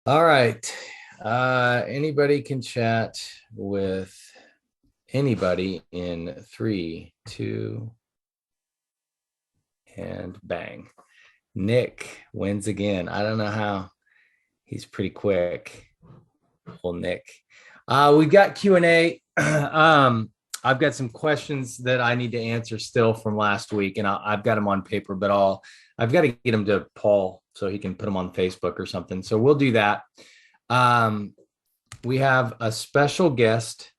All right. Anybody can chat with anybody in three, two, and bang. Nick wins again. I don't know how. He's pretty quick. Well, Nick. We've got Q&A. I've got some questions that I need to answer still from last week, and I've got them on paper, but I've got to get them to Paul so he can put them on Facebook or something. So we'll do that. We have a special guest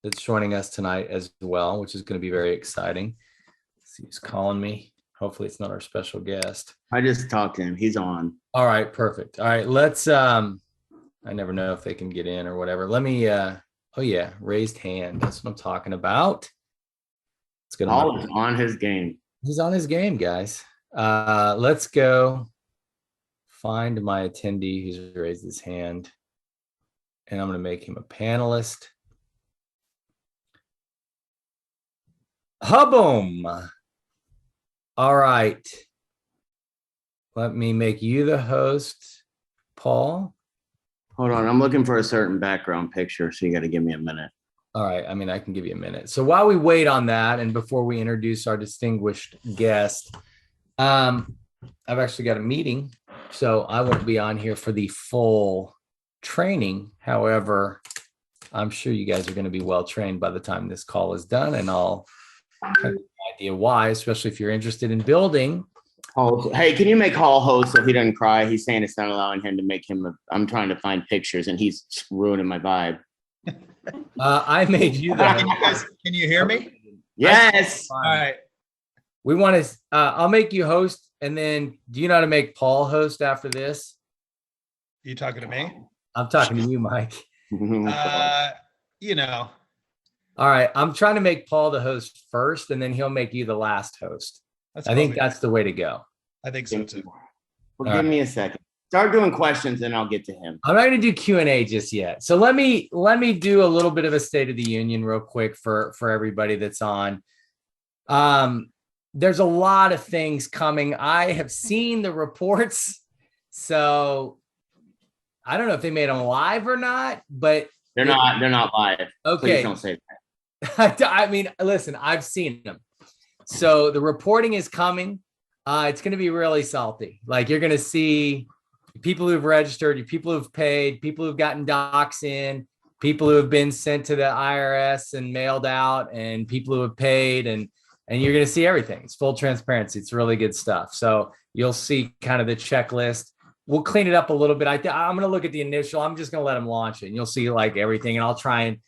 that's joining us tonight as well, which is going to be very exciting. Let's see, he's calling me. Hopefully it's not our special guest. I just talked to him. He's on. All right, perfect. All right, let's I never know if they can get in or whatever. Let me oh yeah, raised hand. That's what I'm talking about. It's good. Paul is on his game. He's on his game, guys. Let's go find my attendee who's raised his hand. And I'm going to make him a panelist. Huboom. All right. Let me make you the host, Paul. Hold on. I'm looking for a certain background picture, so you got to give me a minute. All right. I mean, I can give you a minute. So while we wait on that, and before we introduce our distinguished guest, I've actually got a meeting, so I won't be on here for the full training. However, I'm sure you guys are going to be well trained by the time this call is done, and I'll have an idea why, especially if you're interested in building. Oh, hey, can you make Hall host so he doesn't cry? He's saying it's not allowing him to make him. I'm trying to find pictures, and he's ruining my vibe. I made you the. Can you hear me? Yes. All right. We want to. I'll make you host, and then do you know how to make Paul host after this? You talking to me? I'm talking to you, Mike. You know. All right. I'm trying to make Paul the host first, and then he'll make you the last host. I think that's the way to go. I think so too. Well, give me a second. Start doing questions, and I'll get to him. I'm not going to do Q&A just yet. So let me do a little bit of a State of the Union real quick for everybody that's on. There's a lot of things coming. I have seen the reports, so I don't know if they made them live or not, but they're not live. Okay. Please don't say that. I mean, listen, I've seen them. So the reporting is coming. It's going to be really salty. Like, you're going to see people who've registered, people who've paid, people who've gotten docs in, people who have been sent to the IRS and mailed out, and people who have paid, and you're going to see everything. It's full transparency. It's really good stuff. So you'll see kind of the checklist. We'll clean it up a little bit. I'm going to look at the initial. I'm just going to let them launch it, and you'll see like everything. And I'll try and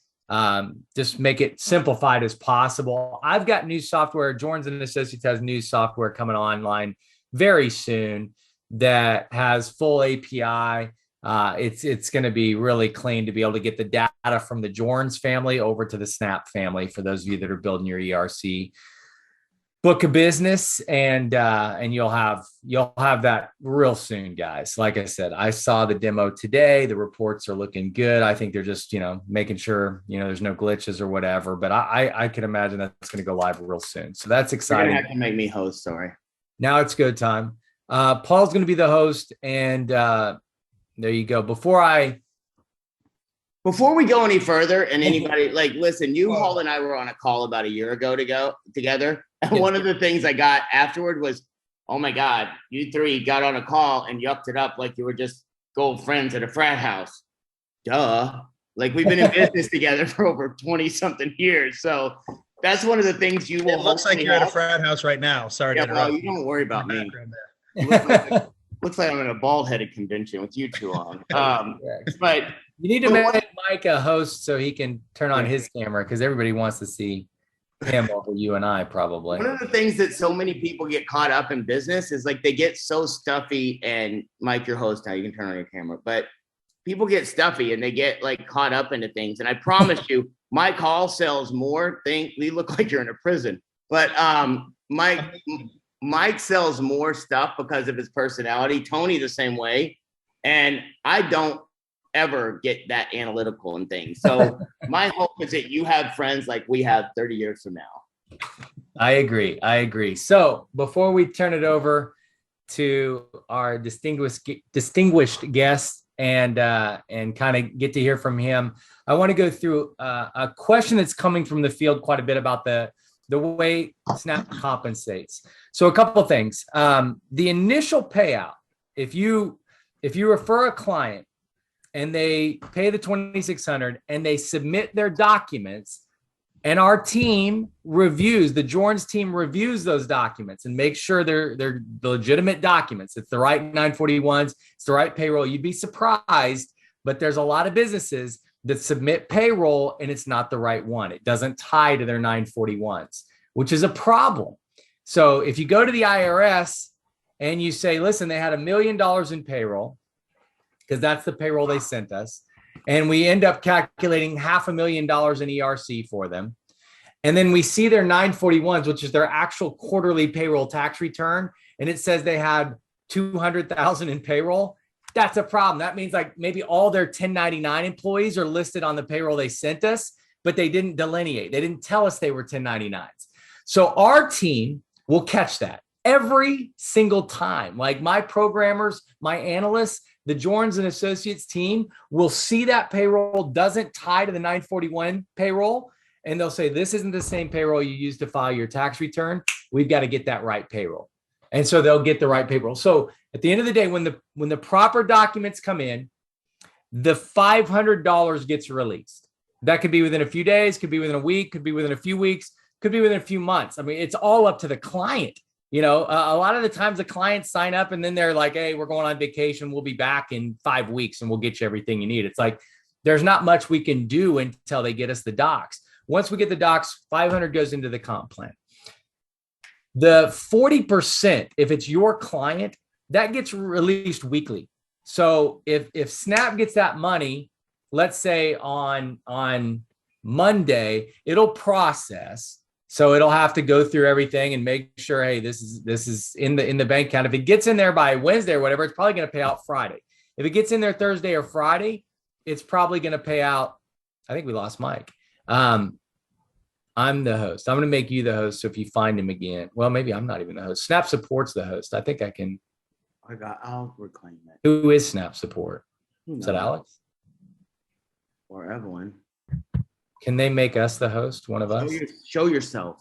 just make it simplified as possible. I've got new software. Jorns and Associates has new software coming online very soon that has full API. It's going to be really clean to be able to get the data from the Jorns family over to the Snap family for those of you that are building your ERC book of business, and you'll have that real soon, guys. Like I said, I saw the demo today. The reports are looking good. I think they're just, making sure, there's no glitches or whatever, but I can imagine that's going to go live real soon. So that's exciting. You're gonna have to make me host, sorry. Now it's go time. Paul's going to be the host, and there you go. Before we go any further, and anybody listen, Hall and I were on a call about a year ago together. And one of the things I got afterward was, oh my God, you three got on a call and yucked it up like you were just gold friends at a frat house. Duh. Like, we've been in business together for over 20 something years. So that's one of the things you will. It looks like you're at a frat house right now. Sorry to interrupt. Well, you don't worry about me. Looks like I'm at a bald-headed convention with you two on. But you need to make Mike a host so he can turn on his camera, because everybody wants to see him over you and I, probably. One of the things that so many people get caught up in business is like they get so stuffy, and Mike, your host now, you can turn on your camera, but people get stuffy and they get like caught up into things. And I promise you, my call sells more things. We look like you're in a prison, but Mike sells more stuff because of his personality. Tony the same way. And I don't ever get that analytical and things. So my hope is that you have friends like we have 30 years from now. I agree. So before we turn it over to our distinguished guest, and kind of get to hear from him. I want to go through a question that's coming from the field quite a bit about the way Snap compensates. So a couple of things. The initial payout, if you refer a client and they pay the $2,600 and they submit their documents, and our team reviews, the Jorns team reviews those documents and makes sure they're the legitimate documents. It's the right 941s, it's the right payroll. You'd be surprised, but there's a lot of businesses that submit payroll and it's not the right one. It doesn't tie to their 941s, which is a problem. So if you go to the IRS and you say, listen, they had $1 million in payroll, because that's the payroll they sent us, and we end up calculating $500,000 in ERC for them, and then we see their 941s, which is their actual quarterly payroll tax return, and it says they had $200,000 in payroll, that's a problem. That means like maybe all their 1099 employees are listed on the payroll they sent us, but they didn't delineate. They didn't tell us they were 1099s. So our team will catch that every single time. Like my programmers, my analysts, the Jorns and Associates team will see that payroll doesn't tie to the 941 payroll, and they'll say, this isn't the same payroll you used to file your tax return. We've got to get that right payroll. And so they'll get the right payroll. So at the end of the day, when the proper documents come in, the $500 gets released. That could be within a few days, could be within a week, could be within a few weeks, could be within a few months. I mean, it's all up to the client. You know, a lot of the times the clients sign up and then they're like, hey, we're going on vacation. We'll be back in 5 weeks and we'll get you everything you need. It's like, there's not much we can do until they get us the docs. Once we get the docs, 500 goes into the comp plan. The 40%, if it's your client, that gets released weekly. So if Snap gets that money, let's say on Monday, it'll process. So it'll have to go through everything and make sure, hey, this is in the bank account. If it gets in there by Wednesday or whatever, it's probably going to pay out Friday. If it gets in there Thursday or Friday, it's probably going to pay out. I think we lost Mike. I'm the host. I'm going to make you the host. So if you find him again, well, maybe I'm not even the host. Snap support's the host. I think I can. I'll reclaim it. Who is Snap support? Is that Alex? Or Evelyn? Can they make us the host? One of us? Show yourself.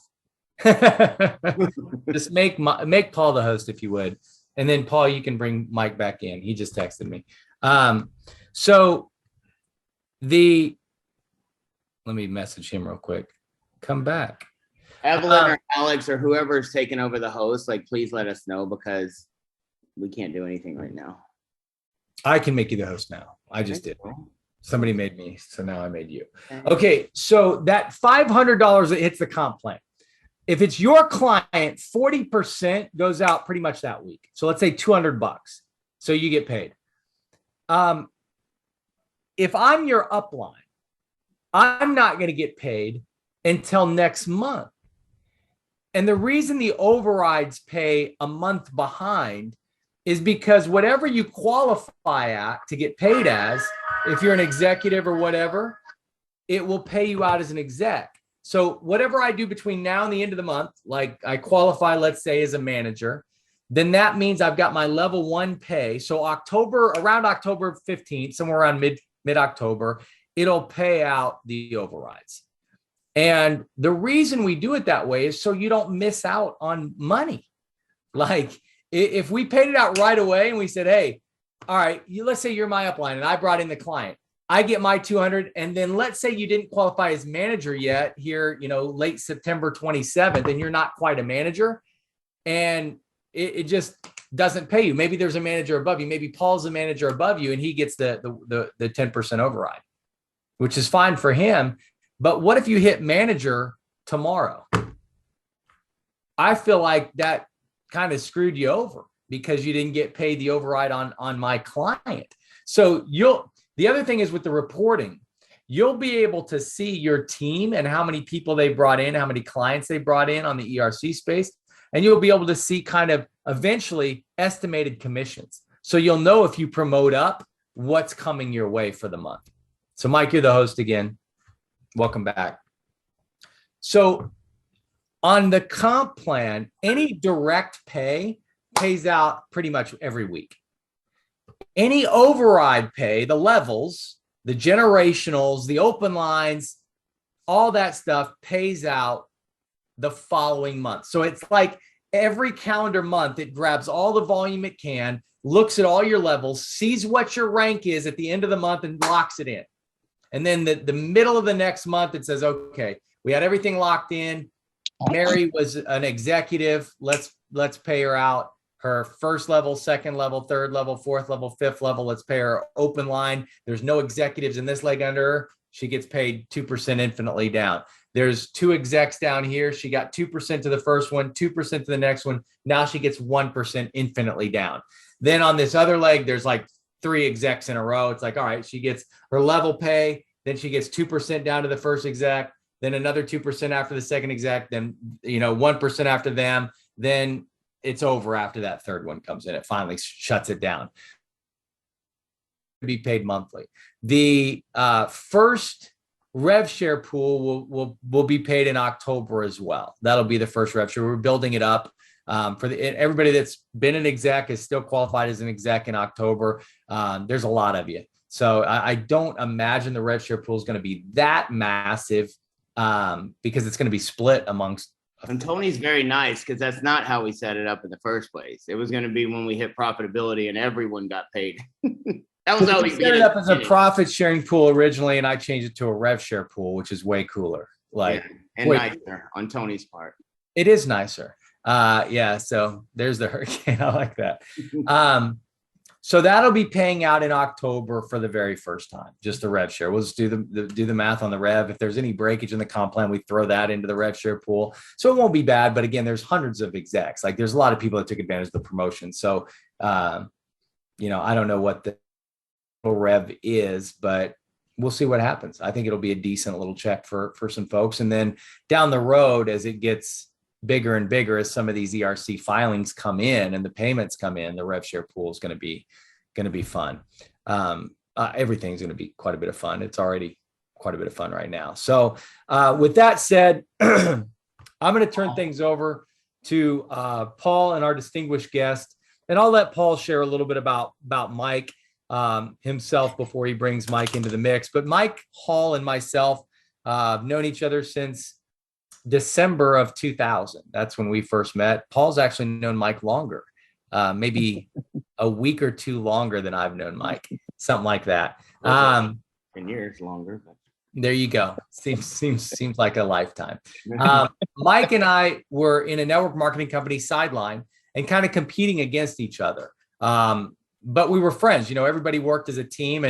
Just make Paul the host if you would. And then Paul, you can bring Mike back in. He just texted me. So let me message him real quick. Come back. Evelyn or Alex or whoever's taking over the host, like, please let us know because we can't do anything right now. I can make you the host now. I just did. Somebody made me, so now I made you. Okay, so that $500 that hits the comp plan, if it's your client, 40% goes out pretty much that week. So let's say $200, so you get paid. If I'm your upline, I'm not going to get paid until next month. And the reason the overrides pay a month behind is because whatever you qualify at to get paid as, if you're an executive or whatever, it will pay you out as an exec. So whatever I do between now and the end of the month, like I qualify, let's say, as a manager, then that means I've got my level 1 pay. So around October 15th, somewhere around mid-October, it'll pay out the overrides. And the reason we do it that way is so you don't miss out on money. Like if we paid it out right away and we said, hey, all right, let's say you're my upline and I brought in the client. I get my 200. And then let's say you didn't qualify as manager yet here, late September 27th, and you're not quite a manager. And it just doesn't pay you. Maybe there's a manager above you. Maybe Paul's a manager above you and he gets the 10% override, which is fine for him. But what if you hit manager tomorrow? I feel like that kind of screwed you over, because you didn't get paid the override on my client. So the other thing is with the reporting, you'll be able to see your team and how many people they brought in, how many clients they brought in on the ERC space. And you'll be able to see kind of eventually estimated commissions. So you'll know if you promote up, what's coming your way for the month. So Mike, you're the host again. Welcome back. So on the comp plan, any direct pay pays out pretty much every week. Any override pay, the levels, the generationals, the open lines, all that stuff pays out the following month. So it's like every calendar month, it grabs all the volume it can, looks at all your levels, sees what your rank is at the end of the month and locks it in. And then the middle of the next month, it says, okay, we had everything locked in. Mary was an executive. Let's pay her out her first level, second level, third level, fourth level, fifth level. Let's pay her open line. There's no executives in this leg under her. She gets paid 2% infinitely down. There's 2 execs down here. She got 2% to the first one, 2% to the next one. Now she gets 1% infinitely down. Then on this other leg, there's like 3 execs in a row. It's like, all right, she gets her level pay. Then she gets 2% down to the first exec, then another 2% after the second exec, then 1% after them. Then it's over after that third one comes in. It finally shuts it down. Be paid monthly. The first rev share pool will be paid in October as well. That'll be the first rev share. We're building it up. Everybody that's been an exec is still qualified as an exec in October. There's a lot of you. So I don't imagine the rev share pool is going to be that massive because it's going to be split amongst. And Tony's very nice because that's not how we set it up in the first place. It was going to be when we hit profitability and everyone got paid. That was how we set it up as a profit sharing pool originally, and I changed it to a rev share pool, which is way cooler. And nicer on Tony's part. It is nicer. So there's the hurricane. I like that. So that'll be paying out in October for the very first time, just the rev share. We'll just do the math on the rev. If there's any breakage in the comp plan, we throw that into the rev share pool. So it won't be bad. But again, there's hundreds of execs. Like there's a lot of people that took advantage of the promotion. So, I don't know what the rev is, but we'll see what happens. I think it'll be a decent little check for some folks. And then down the road, as it gets bigger and bigger, as some of these ERC filings come in and the payments come in, the rev share pool is going to be fun. Everything's going to be quite a bit of fun. It's already quite a bit of fun right now. So with that said, I'm going to turn things over to Paul and our distinguished guest, and I'll let Paul share a little bit about Mike himself before he brings Mike into the mix. But Mike Hall and myself have known each other since December of 2000. That's when we first met. Paul's actually known Mike longer, maybe a week or two longer than I've known Mike, something like that. 10 years longer. But... There you go. Seems like a lifetime. Mike and I were in a network marketing company sideline and kind of competing against each other. But we were friends. Everybody worked as a team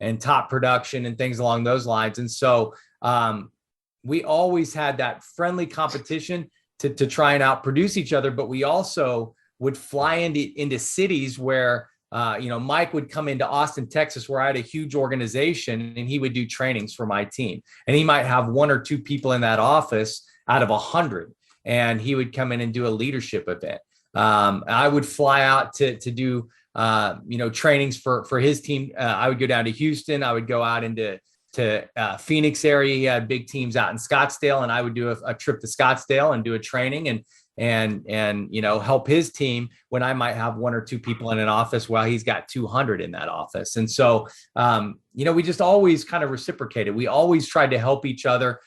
and top production and things along those lines. And so we always had that friendly competition to try and outproduce each other. But we also would fly into cities where, Mike would come into Austin, Texas, where I had a huge organization, and he would do trainings for my team. And he might have 1 or 2 people in that office out of 100. And he would come in and do a leadership event. I would fly out to do trainings for his team. I would go down to Houston. I would go out into Phoenix area. He had big teams out in Scottsdale, and I would do a trip to Scottsdale and do a training and help his team when I might have 1 or 2 people in an office while he's got 200 in that office. And so, we just always kind of reciprocated. We always tried to help each other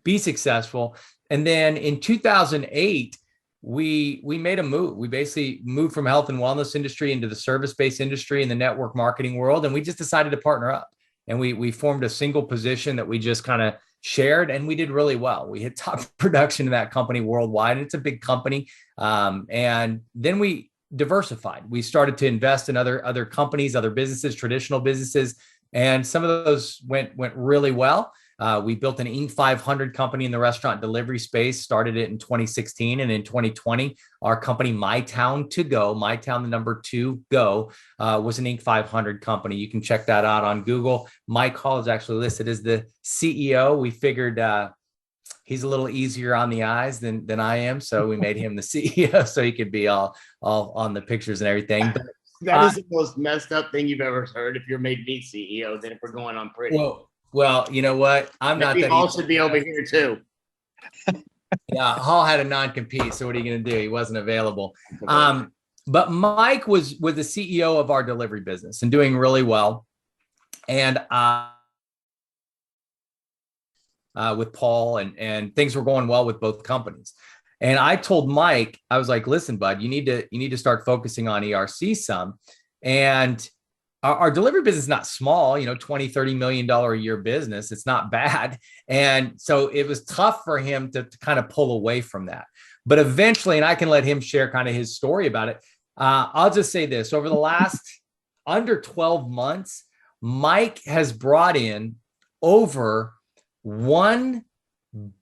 be successful. And then in 2008, we made a move. We basically moved from health and wellness industry into the service-based industry in the network marketing world. And we just decided to partner up, and we formed a single position that we just kind of shared, and we did really well. We hit top production in that company worldwide, and it's a big company. And then we diversified. We started to invest in other companies, other businesses, traditional businesses, and some of those went really well. We built an Inc. 500 company in the restaurant delivery space, started it in 2016. And in 2020, our company, MyTown To Go, MyTown, the number 2 Go, was an Inc. 500 company. You can check that out on Google. Mike Hall is actually listed as the CEO. We figured he's a little easier on the eyes than I am. So we made him the CEO so he could be all on the pictures and everything. But, that is the most messed up thing you've ever heard. If you're made me CEO, then if we're going on pretty. Well, you know what? I'm not. We all should be over here too. Yeah, Hall had a non-compete. So what are you going to do? He wasn't available. Okay. But Mike was the CEO of our delivery business and doing really well. And with Paul and things were going well with both companies. And I told Mike, I was like, listen, bud, you need to start focusing on ERC some. And our delivery business is not small, 20, $30 million a year business. It's not bad. And so it was tough for him to kind of pull away from that. But eventually, and I can let him share kind of his story about it. I'll just say this: over the last under 12 months, Mike has brought in over 1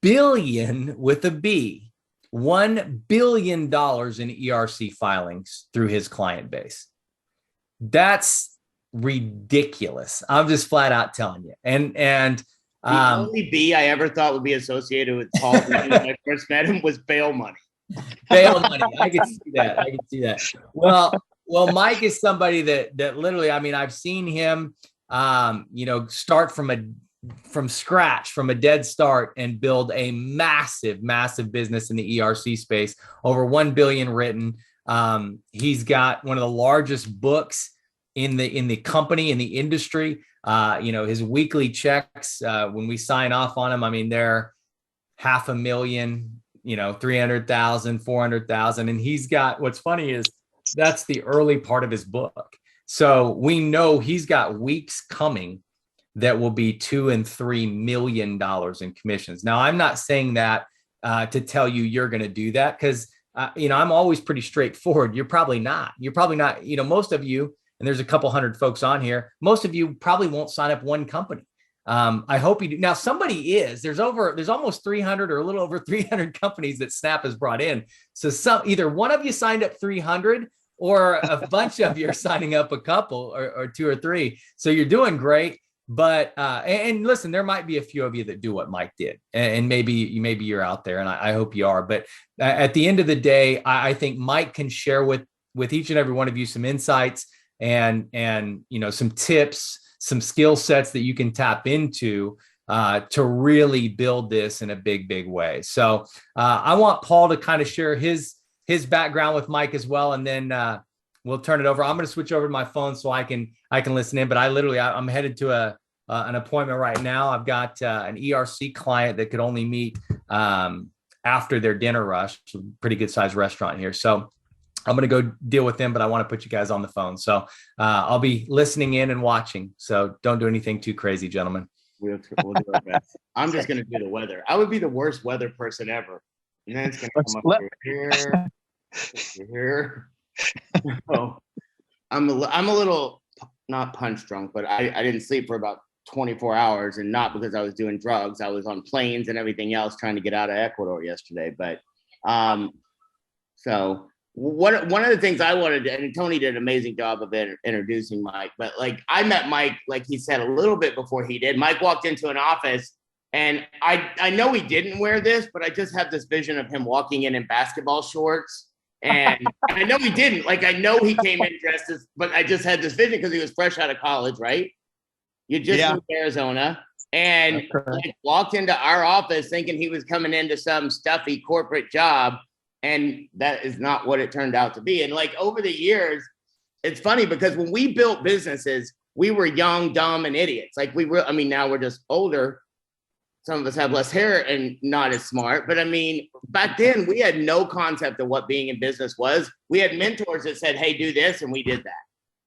billion with a B, $1 billion in ERC filings through his client base. That's ridiculous. I'm just flat out telling you. And the only B I ever thought would be associated with Paul when I first met him was bail money. Bail money. I can see that. I can see that. Well, Mike is somebody that literally, I mean, I've seen him, start from scratch, from a dead start, and build a massive, massive business in the ERC space. Over 1 billion written. He's got one of the largest books in the company, in the industry. His weekly checks, when we sign off on them, I mean, they're $500,000, 300,000, 400,000. And he's got, what's funny is that's the early part of his book. So we know he's got weeks coming that will be $2 and $3 million in commissions. Now, I'm not saying that to tell you you're going to do that, because I'm always pretty straightforward. You're probably not. Most of you, and there's a couple hundred folks on here, most of you probably won't sign up one company. I hope you do. Now, somebody is. There's almost 300 or a little over 300 companies that Snap has brought in. So either one of you signed up 300, or a bunch of you are signing up a couple or two or three. So you're doing great. But and listen, there might be a few of you that do what Mike did, and maybe you're out there, and I hope you are. But at the end of the day, I think Mike can share with each and every one of you some insights and some tips, some skill sets that you can tap into to really build this in a big way. So I want Paul to kind of share his background with Mike as well, and then we'll turn it over. I'm going to switch over to my phone so I can listen in, but I'm headed to an appointment right now. I've got an ERC client that could only meet after their dinner rush. Pretty good sized restaurant here. So I'm going to go deal with them, but I want to put you guys on the phone. So I'll be listening in and watching. So don't do anything too crazy, gentlemen. We'll do our best. I'm just going to do the weather. I would be the worst weather person ever. And then it's going to come up here. So I'm a little not punch drunk, but I didn't sleep for about 24 hours, and not because I was doing drugs. I was on planes and everything else trying to get out of Ecuador yesterday. But so one of the things I wanted to, and Tony did an amazing job of introducing Mike, but like I met Mike, like he said, a little bit before he did. Mike walked into an office, and I know he didn't wear this, but I just have this vision of him walking in basketball shorts. And I know he didn't. Like, I know he came in dressed as, but I just had this vision because he was fresh out of college, right? You just moved to Arizona, and like, walked into our office thinking he was coming into some stuffy corporate job, and that is not what it turned out to be. And like over the years, it's funny because when we built businesses, we were young, dumb, and idiots. Like now we're just older. Some of us have less hair and not as smart. But I mean, back then we had no concept of what being in business was. We had mentors that said, hey, do this, and we did that.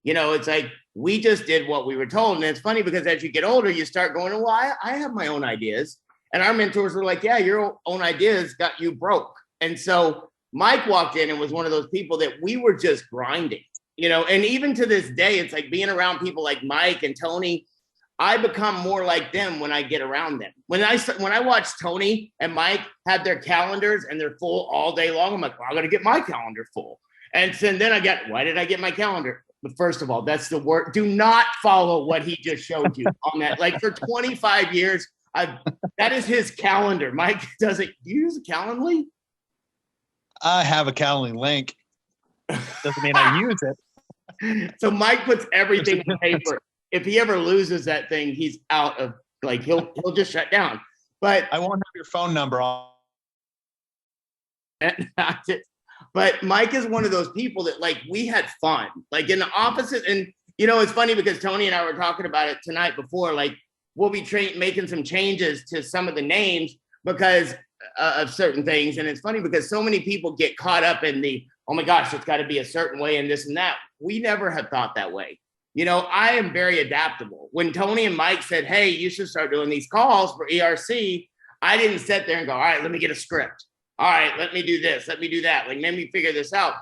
It's like we just did what we were told. And it's funny because as you get older, you start going, well, I have my own ideas. And our mentors were like, yeah, your own ideas got you broke. And so Mike walked in and was one of those people that we were just grinding, and even to this day, it's like being around people like Mike and Tony. I become more like them when I get around them. When I watch Tony and Mike have their calendars and they're full all day long, I'm like, well, I got to get my calendar full. And so then why did I get my calendar? But first of all, that's the word. Do not follow what he just showed you on that. Like for 25 years, that is his calendar. Mike doesn't use a Calendly. I have a Calendly link. Doesn't mean I use it. So Mike puts everything on paper. If he ever loses that thing, he's out of, like, he'll just shut down. But I won't have your phone number on But Mike is one of those people that like we had fun, like in the opposite. And you know, it's funny because Tony and I were talking about it tonight before. Like we'll be making some changes to some of the names because of certain things. And it's funny because so many people get caught up in the, oh my gosh, it's got to be a certain way and this and that. We never have thought that way. You know, I am very adaptable. When Tony and Mike said, hey, you should start doing these calls for ERC, I didn't sit there and go, all right, let me get a script. All right, let me do this. Let me do that. Like, let me figure this out.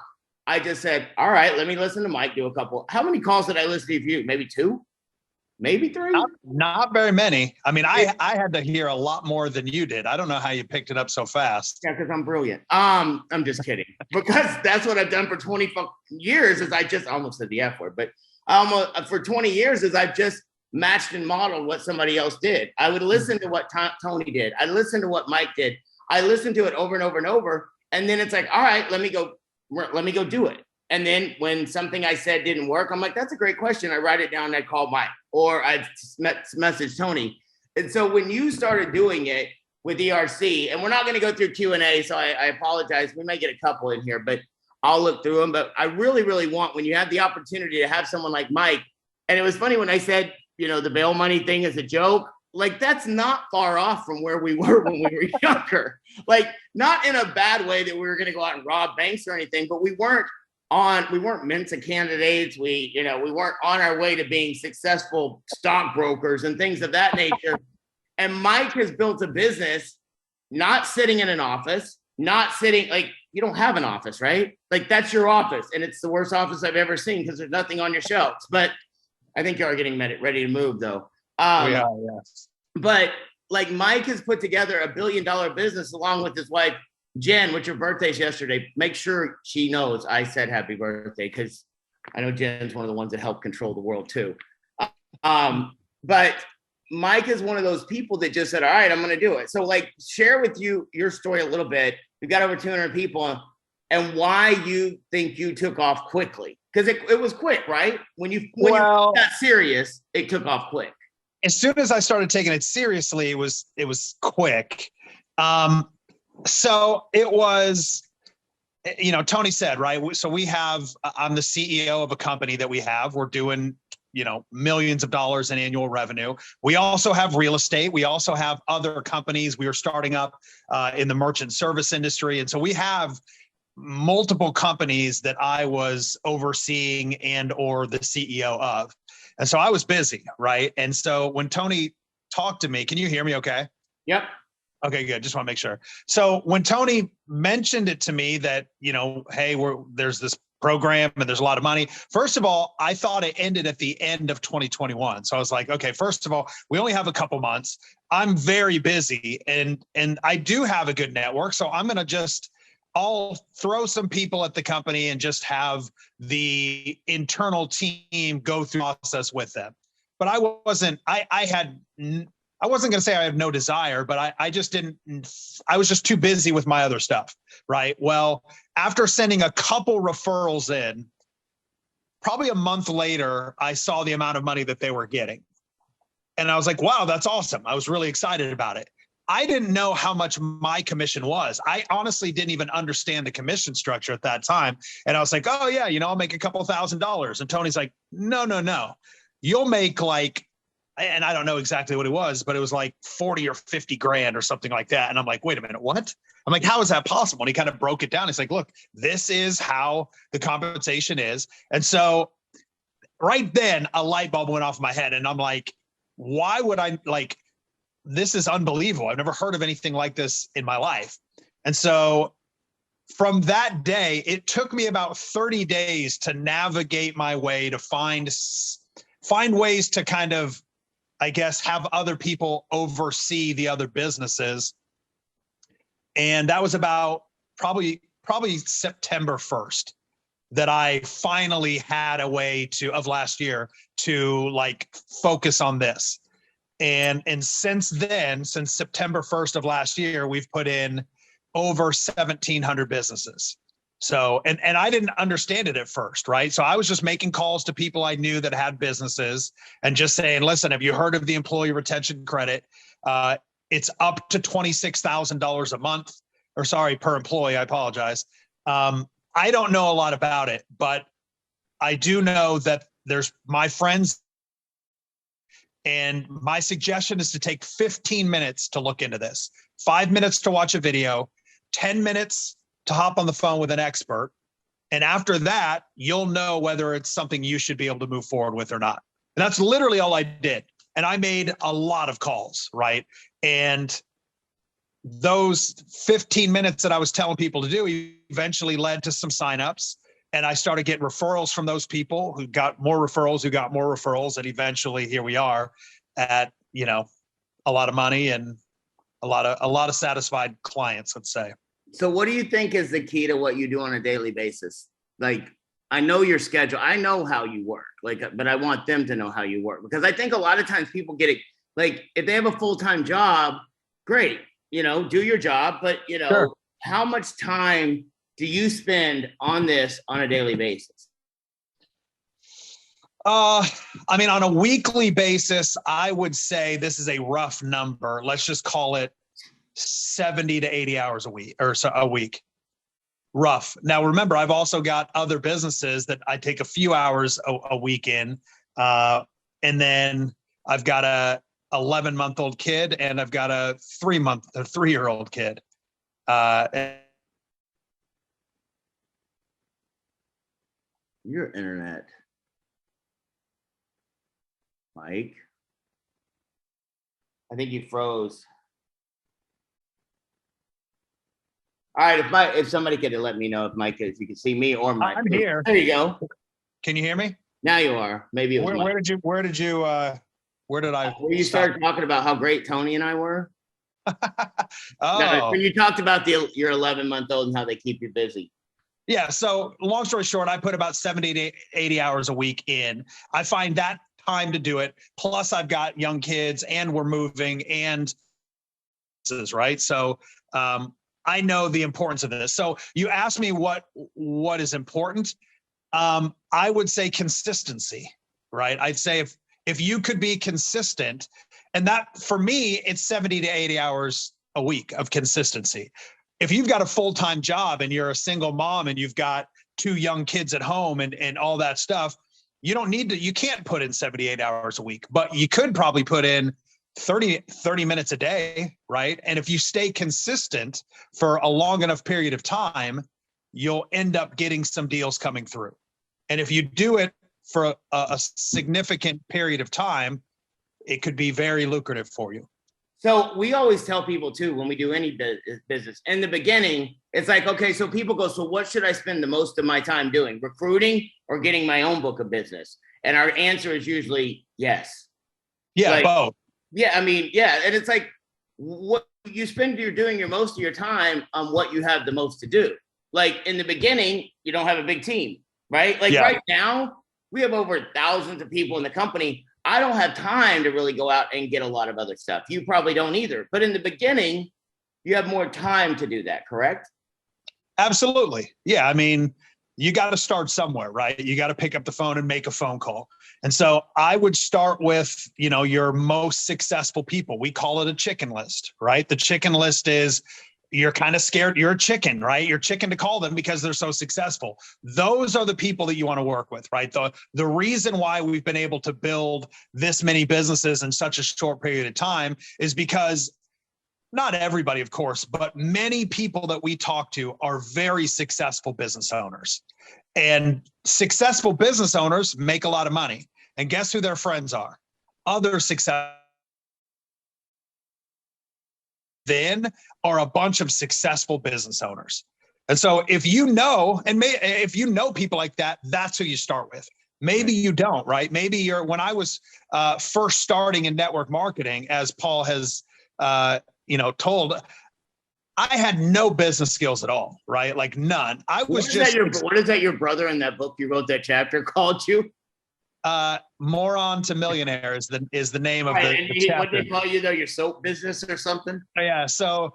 I just said, all right, let me listen to Mike do a couple. How many calls did I listen to you? Maybe 2? Maybe 3? Not very many. I mean, I had to hear a lot more than you did. I don't know how you picked it up so fast. Yeah, because I'm brilliant. I'm just kidding. Because that's what I've done for 20 years is I almost said the F word, but for 20 years is I've just matched and modeled what somebody else did. I would listen to what Tony did. I listened to what Mike did. I listened to it over and over and over. And then it's like, all right, let me go do it. And then when something I said didn't work, I'm like, that's a great question. I write it down and I call Mike or I message Tony. And so when you started doing it with ERC, and we're not going to go through Q&A, so I apologize. We may get a couple in here, but I'll look through them. But I really, really want when you have the opportunity to have someone like Mike. And it was funny when I said, you know, the bail money thing is a joke. Like, that's not far off from where we were when we were younger. Like, not in a bad way that we were going to go out and rob banks or anything, but we weren't Mensa candidates. We weren't on our way to being successful stockbrokers and things of that nature. And Mike has built a business, not sitting in an office, not sitting, like, you don't have an office, right? Like, that's your office. And it's the worst office I've ever seen because there's nothing on your shelves. But I think you are getting ready to move, though. Yes. But like Mike has put together $1 billion business along with his wife, Jen, which her birthday's yesterday. Make sure she knows I said happy birthday because I know Jen's one of the ones that helped control the world too. But Mike is one of those people that just said, all right, I'm going to do it. So like share with you your story a little bit. We've got over 200 people and why you think you took off quickly. Because it was quick, right? When you got serious, it took off quick. As soon as I started taking it seriously, it was quick. So it was, you know, Tony said, right? So I'm the CEO of a company that we're doing, you know, millions of dollars in annual revenue. We also have real estate. We also have other companies. We are starting up in the merchant service industry. And so we have multiple companies that I was overseeing and or the CEO of. And so I was busy, right? And so when Tony talked to me, can you hear me okay? Yep. Okay, good. Just want to make sure. So when Tony mentioned it to me that, you know, hey, there's this program and there's a lot of money. First of all, I thought it ended at the end of 2021. So I was like, okay, first of all, we only have a couple months. I'm very busy and I do have a good network. So I'll throw some people at the company and just have the internal team go through the process with them. But I wasn't going to say I have no desire, but I was just too busy with my other stuff. Right. Well, after sending a couple referrals in, probably a month later, I saw the amount of money that they were getting. And I was like, wow, that's awesome. I was really excited about it. I didn't know how much my commission was. I honestly didn't even understand the commission structure at that time. And I was like, oh yeah, you know, I'll make a couple $1,000s. And Tony's like, no. You'll make like, and I don't know exactly what it was, but it was like 40 or 50 grand or something like that. And I'm like, wait a minute, what? I'm like, how is that possible? And he kind of broke it down. He's like, look, this is how the compensation is. And so right then a light bulb went off my head and I'm like, why would I this is unbelievable. I've never heard of anything like this in my life. And so from that day, it took me about 30 days to navigate my way to find ways to kind of, I guess, have other people oversee the other businesses. And that was about probably September 1st that I finally had a way of last year to like focus on this. And since then, since September 1st of last year, we've put in over 1,700 businesses. So, and I didn't understand it at first, right? So I was just making calls to people I knew that had businesses and just saying, listen, have you heard of the employee retention credit? It's up to $26,000 a month or sorry, per employee. I apologize. I don't know a lot about it, but I do know that there's my friends, and my suggestion is to take 15 minutes to look into this, 5 minutes to watch a video, 10 minutes to hop on the phone with an expert. And after that, you'll know whether it's something you should be able to move forward with or not. And that's literally all I did. And I made a lot of calls, right? And those 15 minutes that I was telling people to do eventually led to some signups. And I started getting referrals from those people who got more referrals, And eventually here we are at, a lot of money and a lot of satisfied clients, let's say. So what do you think is the key to what you do on a daily basis? Like, I know your schedule. I know how you work, but I want them to know how you work, because I think a lot of times people get it. Like, if they have a full-time job, great, do your job, but Sure. How much time do you spend on this on a daily basis? On a weekly basis, I would say this is a rough number. Let's just call it 70 to 80 hours a week, or so a week. Rough. Now, remember, I've also got other businesses that I take a few hours a week in. And then I've got a 11-month-old kid, and I've got a 3-year-old kid. Your internet, Mike. I think you froze. All right, if somebody could let me know if you can see me or Mike. I'm here. There you go. Can you hear me? Now you are. Maybe it was Where Mike. did I? Where you started talking about how great Tony and I were? Oh, When you talked about your 11-month-old and how they keep you busy. yeah. So long story short, I put about 70 to 80 hours a week in. I find that time to do it. Plus I've got young kids and we're moving and right. So, I know the importance of this. So you asked me what is important. I would say consistency, right? I'd say if you could be consistent, and that for me, it's 70 to 80 hours a week of consistency. If you've got a full-time job and you're a single mom and you've got 2 young kids at home and all that stuff, you can't put in 78 hours a week, but you could probably put in 30 minutes a day, right? And if you stay consistent for a long enough period of time, you'll end up getting some deals coming through. And if you do it for a significant period of time, it could be very lucrative for you. So we always tell people too, when we do any business, in the beginning, it's like, okay, so people go, so what should I spend the most of my time doing? Recruiting or getting my own book of business? And our answer is usually yes. Yeah, both. Yeah, I mean, yeah. And it's like, what you spend, you're doing most of your time on what you have the most to do. Like in the beginning, you don't have a big team, right? Like right now, we have over thousands of people in the company. I don't have time to really go out and get a lot of other stuff. You probably don't either. But in the beginning, you have more time to do that, correct? Absolutely. Yeah. I mean, you got to start somewhere, right? You got to pick up the phone and make a phone call. And so I would start with, your most successful people. We call it a chicken list, right? The chicken list is you're kind of scared. You're a chicken, right? You're chicken to call them because they're so successful. Those are the people that you want to work with, right? The reason why we've been able to build this many businesses in such a short period of time is because not everybody, of course, but many people that we talk to are very successful business owners. And successful business owners make a lot of money. And guess who their friends are? Other success then are a bunch of successful business owners. And so if you know people like that, that's who you start with. Maybe you don't, right? Maybe when I was first starting in network marketing, as Paul has told, I had no business skills at all, right? Like none. What is that your brother in that book you wrote that chapter called you? Moron to Millionaire is the name of the chapter. What they call you though, your soap business or something? Yeah. So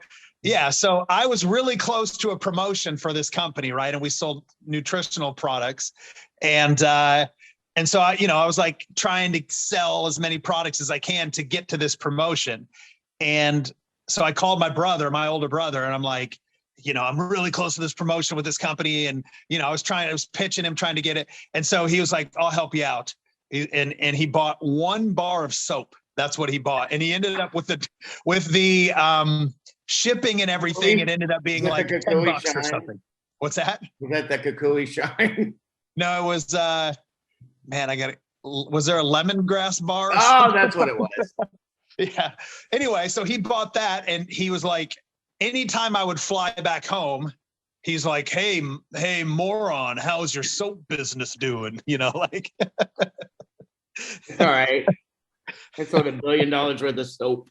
I was really close to a promotion for this company, right? And we sold nutritional products. And so I was like trying to sell as many products as I can to get to this promotion. And so I called my older brother, and I'm like, I'm really close to this promotion with this company. And, I was pitching him, trying to get it. And so he was like, I'll help you out. And he bought 1 bar of soap. That's what he bought. And he ended up with the shipping and everything. It ended up being like $10 or something. What's that? Was that the Kukui shine? No, it was, was there a lemongrass bar? Oh, that's what it was. Yeah. Anyway, so he bought that and he was like, anytime I would fly back home, he's like, hey, moron, how's your soap business doing? Like. All right. I sold $1 billion worth of soap.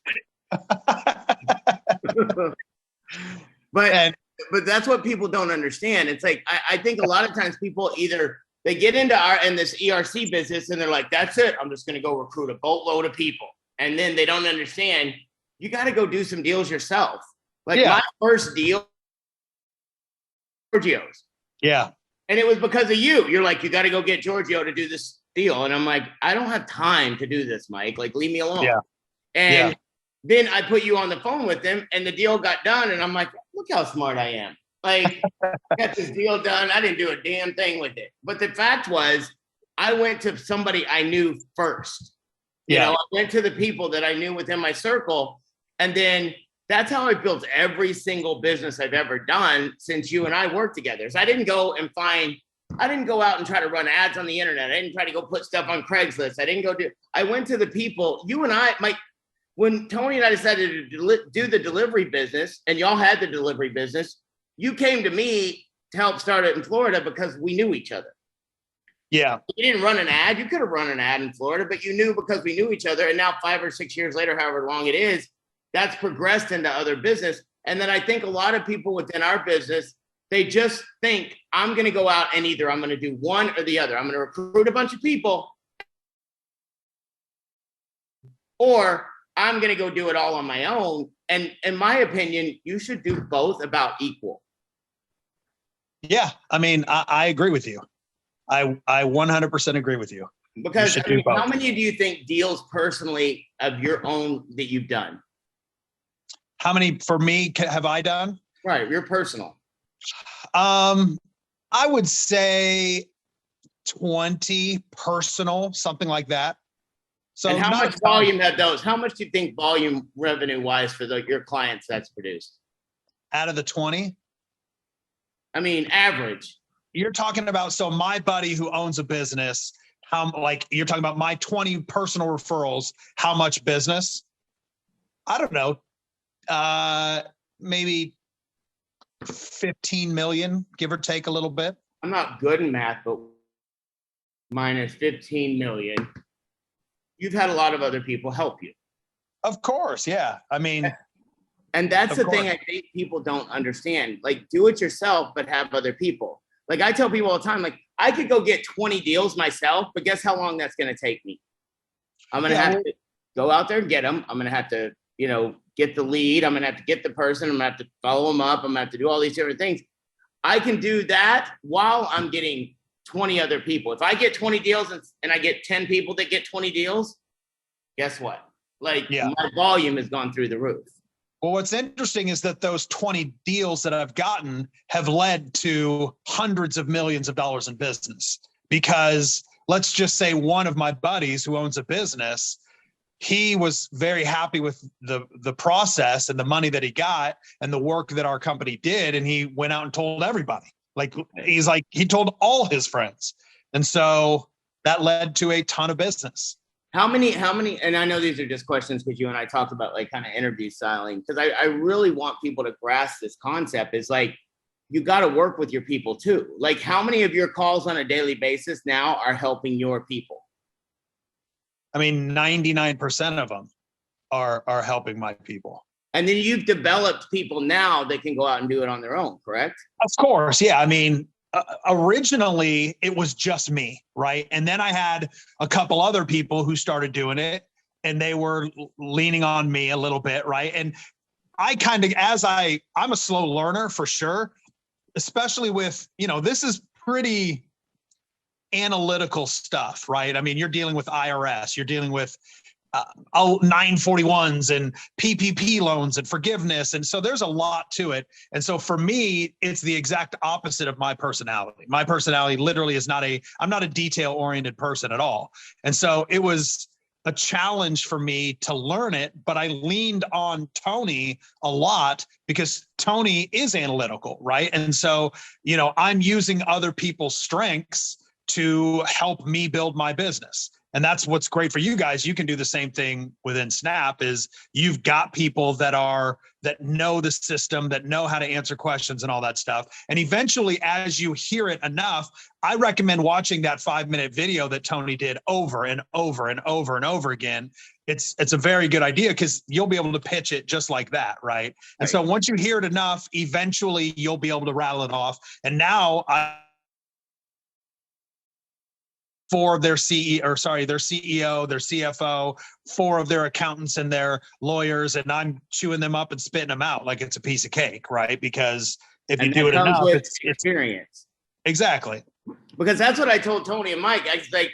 But that's what people don't understand. It's like, I think a lot of times people either they get into this ERC business and they're like, that's it. I'm just going to go recruit a boatload of people. And then they don't understand you got to go do some deals yourself. Like my first deal, Giorgio's. Yeah. And it was because of you. You're like, you got to go get Giorgio to do this deal. And I'm like, I don't have time to do this, Mike. Like, leave me alone. Yeah. And then I put you on the phone with him and the deal got done. And I'm like, look how smart I am. Like, I got this deal done. I didn't do a damn thing with it. But the fact was, I went to somebody I knew first. I went to the people that I knew within my circle. And then that's how I built every single business I've ever done since you and I worked together. So I didn't go out and try to run ads on the internet. I didn't try to go put stuff on Craigslist. I went to the people, you and I, when Tony and I decided to do the delivery business and y'all had the delivery business, you came to me to help start it in Florida because we knew each other. Yeah. You didn't run an ad. You could have run an ad in Florida, but you knew because we knew each other. And now 5 or 6 years later, however long it is, that's progressed into other business. And then I think a lot of people within our business, they just think I'm going to go out and either I'm going to do one or the other. I'm going to recruit a bunch of people or I'm going to go do it all on my own. And in my opinion, you should do both about equal. Yeah. I mean, I agree with you. I 100% agree with you. Because how many do you think deals personally of your own that you've done? How many for me have I done? Right, your personal. I would say 20 personal, something like that. So and how much volume have those? How much do you think volume revenue wise for your clients that's produced? Out of the 20? I mean, average. You're talking about, so my buddy who owns a business, you're talking about my 20 personal referrals, how much business? I don't know. Maybe 15 million, give or take a little bit. I'm not good in math, but minus 15 million. You've had a lot of other people help you. Of course. Yeah. I mean, and that's the thing I think people don't understand. Like, do it yourself, but have other people. Like I tell people all the time, like I could go get 20 deals myself, but guess how long that's going to take me? I'm going to have to go out there and get them. I'm going to have to, get the lead. I'm going to have to get the person. I'm going to have to follow them up. I'm going to have to do all these different things. I can do that while I'm getting 20 other people. If I get 20 deals and I get 10 people that get 20 deals, guess what? My volume has gone through the roof. Well, what's interesting is that those 20 deals that I've gotten have led to hundreds of millions of dollars in business, because let's just say one of my buddies who owns a business, he was very happy with the process and the money that he got and the work that our company did. And he went out and told everybody. He told all his friends. And so that led to a ton of business. How many, and I know these are just questions because you and I talked about kind of interview styling, because I really want people to grasp this concept is you got to work with your people too. Like how many of your calls on a daily basis now are helping your people? I mean, 99% of them are helping my people. And then you've developed people now that can go out and do it on their own, correct? Of course. Yeah. I mean, originally it was just me, right? And then I had a couple other people who started doing it and they were leaning on me a little bit, right? And I kind of, I'm a slow learner for sure, especially with, this is pretty analytical stuff, right? I mean, you're dealing with IRS, you're dealing with 941s and PPP loans and forgiveness. And so there's a lot to it. And so for me, it's the exact opposite of my personality. My personality literally is I'm not a detail oriented person at all. And so it was a challenge for me to learn it, but I leaned on Tony a lot because Tony is analytical, right? And so, I'm using other people's strengths to help me build my business. And that's what's great for you guys. You can do the same thing within Snap. Is you've got people that know the system, that know how to answer questions and all that stuff. And eventually, as you hear it enough, I recommend watching that 5-minute video that Tony did over and over and over and over again. It's a very good idea because you'll be able to pitch it just like that, right? And so once you hear it enough, eventually you'll be able to rattle it off. And now four of their CEO, their CFO, 4 of their accountants and their lawyers, and I'm chewing them up and spitting them out like it's a piece of cake, right? Because if you do it enough, it's experience. Exactly. Because that's what I told Tony and Mike. I was like,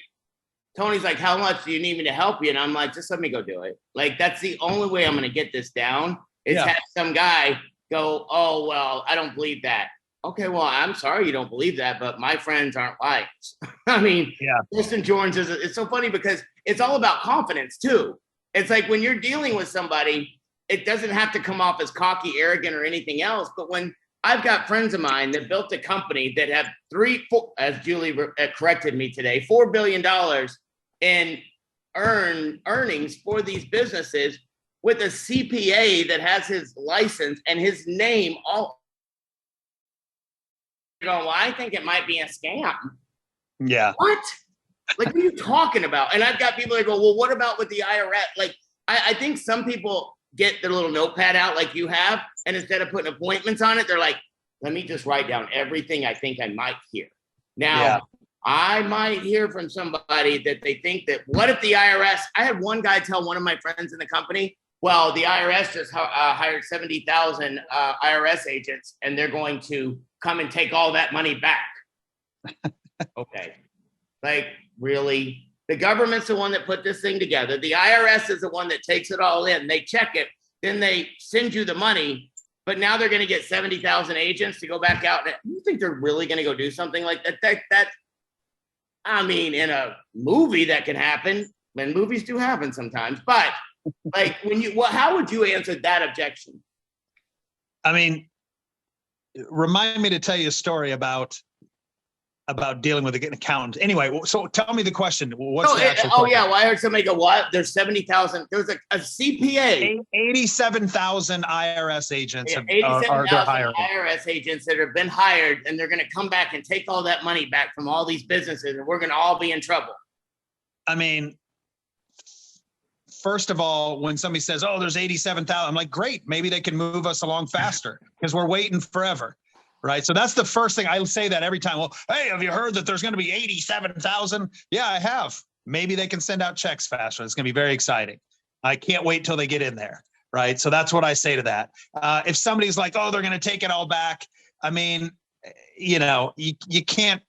Tony's like, how much do you need me to help you? And I'm like, just let me go do it. Like, that's the only way I'm going to get this down is have some guy go, oh, well, I don't believe that. Okay, well, I'm sorry you don't believe that, but my friends aren't liars. I mean, Kristen Jordan says it's so funny because it's all about confidence too. It's like when you're dealing with somebody, it doesn't have to come off as cocky, arrogant, or anything else. But when I've got friends of mine that built a company that have 4, as Julie corrected me today, $4 billion in earnings for these businesses with a CPA that has his license and his name all. Going, well, I think it might be a scam. Yeah. What? Like, what are you talking about? And I've got people that go, well, what about with the IRS? Like, I think some people get their little notepad out like you have, and instead of putting appointments on it, they're like, let me just write down everything I think I might hear. Now, I might hear from somebody that they think that, what if the IRS, I had one guy tell one of my friends in the company, well, the IRS just hired 70,000 IRS agents, and they're going to come and take all that money back. Okay. Like, really? The government's the one that put this thing together. The IRS is the one that takes it all in. They check it. Then they send you the money. But now they're going to get 70,000 agents to go back out. You think they're really going to go do something like that? I mean, in a movie that can happen, and movies do happen sometimes. But like, how would you answer that objection? I mean, remind me to tell you a story about dealing with an accountant. Anyway, so tell me the question. What's the actual question? Yeah. Well, I heard somebody go, what? There's 70,000. There's a CPA. 87,000 IRS agents are 87,000 IRS agents that have been hired, and they're going to come back and take all that money back from all these businesses, and we're going to all be in trouble. I mean, first of all, when somebody says, oh, there's 87,000, I'm like, great, maybe they can move us along faster because we're waiting forever, right? So that's the first thing. I say that every time. Well, hey, have you heard that there's going to be 87,000? Yeah, I have. Maybe they can send out checks faster. It's going to be very exciting. I can't wait till they get in there, right? So that's what I say to that. If somebody's like, oh, they're going to take it all back, I mean, you can't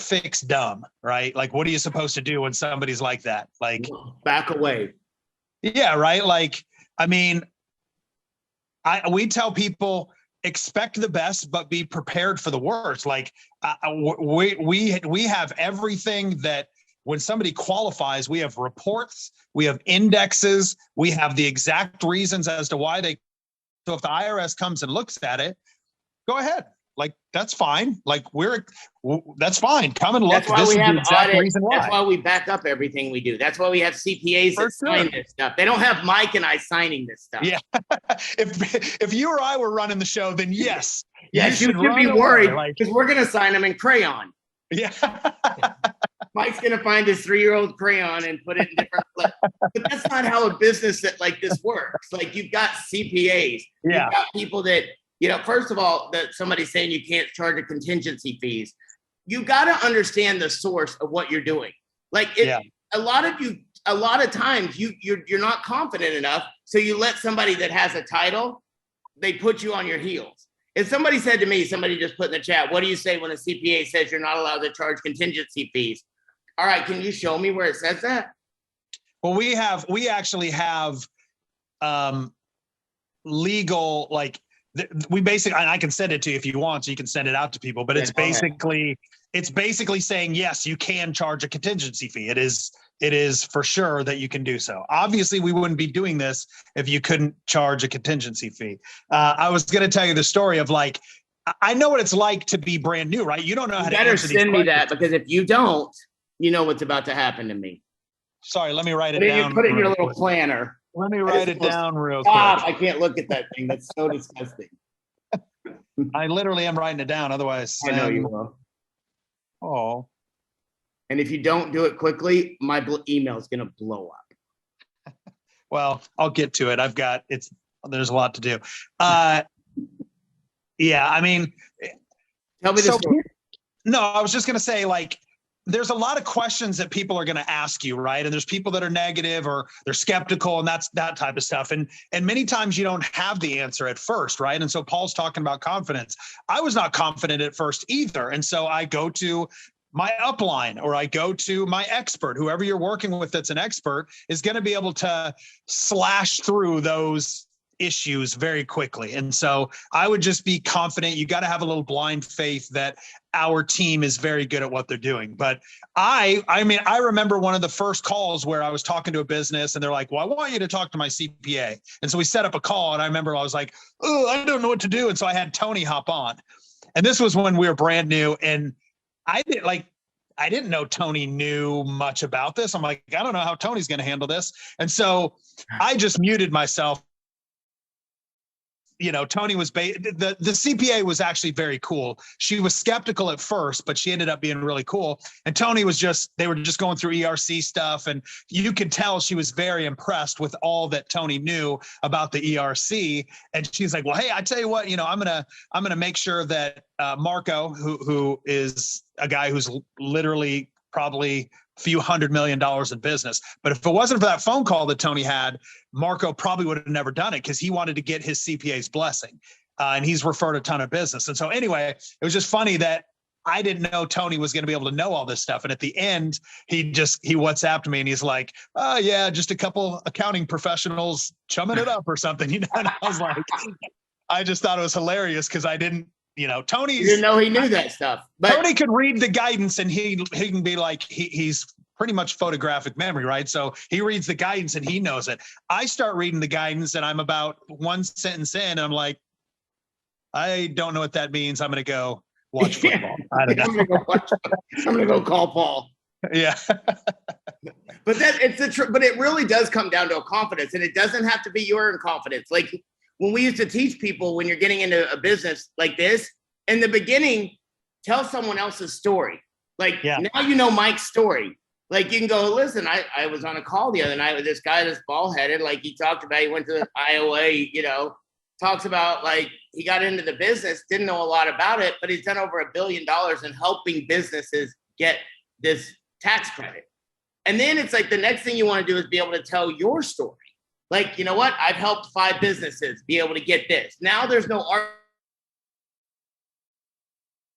fix dumb, right? Like, what are you supposed to do when somebody's like that? Like, back away. Yeah, right. Like, I mean, we tell people expect the best, but be prepared for the worst. Like, we have everything that when somebody qualifies, we have reports, we have indexes, we have the exact reasons as to why they. So if the IRS comes and looks at it, go ahead. Like, that's fine. Like, that's fine. Come and look. This is the exact reason why. That's why we back up everything we do. That's why we have CPAs that sign this stuff. They don't have Mike and I signing this stuff. Yeah. If you or I were running the show, then yes. Yes, you should be worried because we're going to sign them in crayon. Yeah. Mike's going to find his 3-year-old crayon and put it in different places. But that's not how a business like this works. Like, you've got CPAs. Yeah. You've got people that, first of all, that somebody's saying you can't charge a contingency fees. You got to understand the source of what you're doing. Like, a lot of times you're not confident enough. So you let somebody that has a title, they put you on your heels. If somebody said to me, somebody just put in the chat, what do you say when a CPA says you're not allowed to charge contingency fees? All right, can you show me where it says that? Well, we actually have legal, like we basically, and I can send it to you if you want, so you can send it out to people, but it's basically saying, yes, you can charge a contingency fee. It is for sure that you can do so. Obviously, we wouldn't be doing this if you couldn't charge a contingency fee. I was going to tell you the story of, like, I know what it's like to be brand new, right? You don't know how to answer these questions. Better send me that, because if you don't, you know what's about to happen to me. Sorry, let me write it down. Put it in your little planner. Let me write it down real Stop! quick. I can't look at that thing. That's so disgusting. I literally am writing it down. Otherwise, I know you will. Oh. And if you don't do it quickly, my email is going to blow up. Well, I'll get to it. There's a lot to do. Yeah, I mean, tell me the story. No, I was just going to say, like, there's a lot of questions that people are going to ask you, right? And there's people that are negative or they're skeptical, and that's that type of stuff. And many times you don't have the answer at first, right? And so Paul's talking about confidence. I was not confident at first either. And so I go to my upline, or I go to my expert. Whoever you're working with that's an expert is going to be able to slash through those issues very quickly. And so I would just be confident. You got to have a little blind faith that our team is very good at what they're doing. But I mean, I remember one of the first calls where I was talking to a business and they're like, well, I want you to talk to my CPA. And so we set up a call, and I remember I was like, oh, I don't know what to do. And so I had Tony hop on. And this was when we were brand new, and I didn't know Tony knew much about this. I'm like, I don't know how Tony's going to handle this. And so I just muted myself. You know, Tony was the CPA was actually very cool. She was skeptical at first, but she ended up being really cool. And Tony was they were just going through ERC stuff. And you could tell she was very impressed with all that Tony knew about the ERC. And she's like, well, hey, I tell you what, I'm going to make sure that Marco, who is a guy who's literally probably few $100 million in business. But if it wasn't for that phone call that Tony had, Marco probably would have never done it, because he wanted to get his CPA's blessing. And he's referred a ton of business. And so anyway, it was just funny that I didn't know Tony was going to be able to know all this stuff. And at the end, he WhatsApped me and he's like, oh yeah, just a couple accounting professionals chumming it up or something. And I was like, I just thought it was hilarious, because I didn't, Tony didn't know he knew that stuff. But Tony could read the guidance, and he can be like, he's pretty much photographic memory, right? So he reads the guidance and he knows it. I start reading the guidance and I'm about one sentence in, and I'm like, I don't know what that means. I'm going to go watch football. I don't know. I'm going to go call Paul. Yeah. But but it really does come down to a confidence, and it doesn't have to be your confidence. Like, when we used to teach people, when you're getting into a business like this, in the beginning, tell someone else's story. Like, Now you know Mike's story. Like, you can go, listen, I was on a call the other night with this guy that's bald-headed. Like, he talked about, he went to Iowa, talks about, like, he got into the business, didn't know a lot about it, but he's done over $1 billion in helping businesses get this tax credit. And then it's like, the next thing you want to do is be able to tell your story. Like, you know what? I've helped 5 businesses be able to get this. Now there's no art.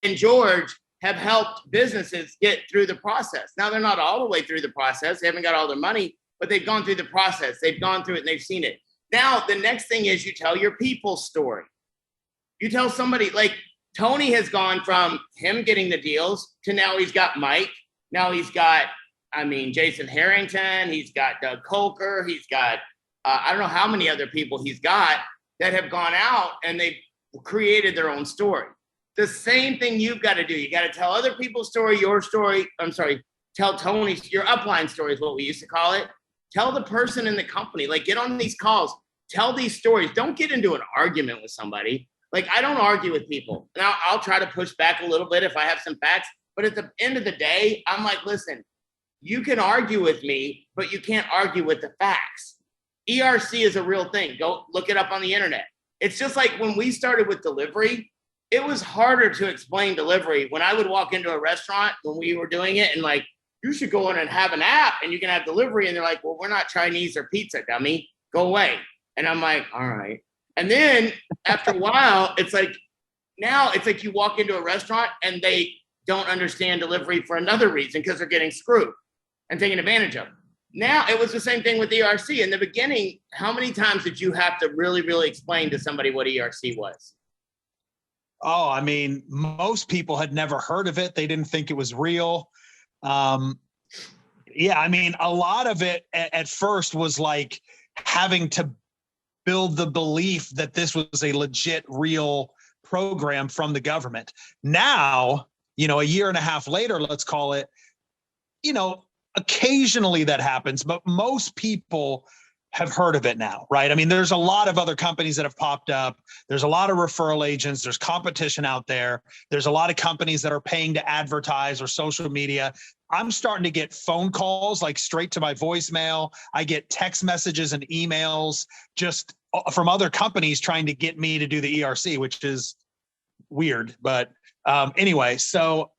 And George have helped businesses get through the process. Now they're not all the way through the process. They haven't got all their money, but they've gone through the process. They've gone through it and they've seen it. Now, the next thing is you tell your people's story. You tell somebody, like Tony has gone from him getting the deals to now he's got Mike. Now he's got, Jason Harrington. He's got Doug Colker. He's got, I don't know how many other people he's got that have gone out and they've created their own story. The same thing you've got to do. You got to tell other people's story, your story. Tell Tony's, your upline story is what we used to call it. Tell the person in the company, like, get on these calls, tell these stories. Don't get into an argument with somebody. Like, I don't argue with people. Now I'll try to push back a little bit if I have some facts, but at the end of the day, I'm like, listen, you can argue with me, but you can't argue with the facts. ERC is a real thing. Go look it up on the internet. It's just like when we started with delivery, it was harder to explain delivery. When I would walk into a restaurant when we were doing it and like, you should go in and have an app and you can have delivery. And they're like, well, we're not Chinese or pizza, dummy. Go away. And I'm like, all right. And then after a while, it's like, now it's like you walk into a restaurant and they don't understand delivery for another reason because they're getting screwed and taken advantage of. Now it was the same thing with ERC. In the beginning, how many times did you have to really, really explain to somebody what ERC was? Oh, I mean, most people had never heard of it. They didn't think it was real. Yeah, I mean, a lot of it at first was like having to build the belief that this was a legit, real program from the government. Now, a year and a half later, let's call it, occasionally that happens, but most people have heard of it now, right? I mean, there's a lot of other companies that have popped up. There's a lot of referral agents. There's competition out there. There's a lot of companies that are paying to advertise or social media. I'm starting to get phone calls like straight to my voicemail. I get text messages and emails just from other companies trying to get me to do the ERC, which is weird. But anyway, so